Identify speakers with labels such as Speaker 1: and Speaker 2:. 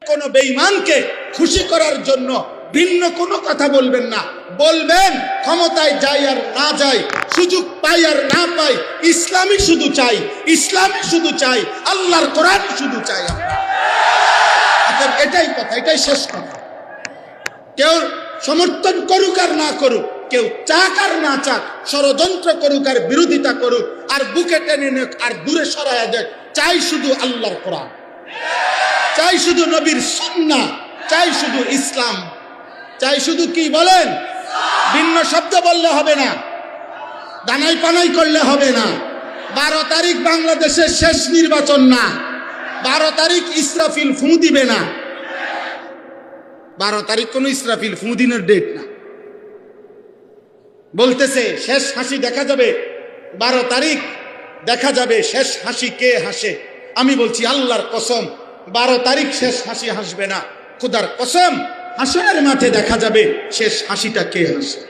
Speaker 1: কোন বেঈমানকে খুশি করার জন্য ভিন্ন কোনো কথা বলবেন না। বলবেন ক্ষমতায় যাই আর না যাই, সুযোগ পাই আর না পাই, ইসলামই শুধু চাই, ইসলামই শুধু চাই, আল্লাহর কোরআন শুধু চাই আমরা। এটাই কথা, এটাই শেষ কথা। কেউ সমর্থন করুক আর না করুক, কেউ চাক আর না চাক, ষড়যন্ত্র করুক আর বিরোধিতা করুক, আর বুকে টেনে নেক আর দূরে সরায়া দেখ, চাই শুধু আল্লাহর কোরআন, চাই শুধু নবীর সুন্নাহ, চাই শুধু ইসলাম, চাই শুধু কি বলেন, ভিন্ন শব্দ বললে হবে না, দানাই পানাই করলে হবে না। 12 তারিখ বাংলাদেশের শেষ নির্বাচন না, 12 তারিখ ইসরাফিল ফু দিবে না, 12 তারিখ কোন ইসরাফিল ফু দিনের ডেট না। বলতেছে শেষ হাসি দেখা যাবে 12 তারিখ, দেখা যাবে শেষ হাসি কে হাসে। আমি বলছি আল্লাহর কসম 12 তারিখ শেষ হাসি হাসবে না, খোদার কসম হাসরের মাঠে দেখা যাবে শেষ হাসিটা কে হাসে।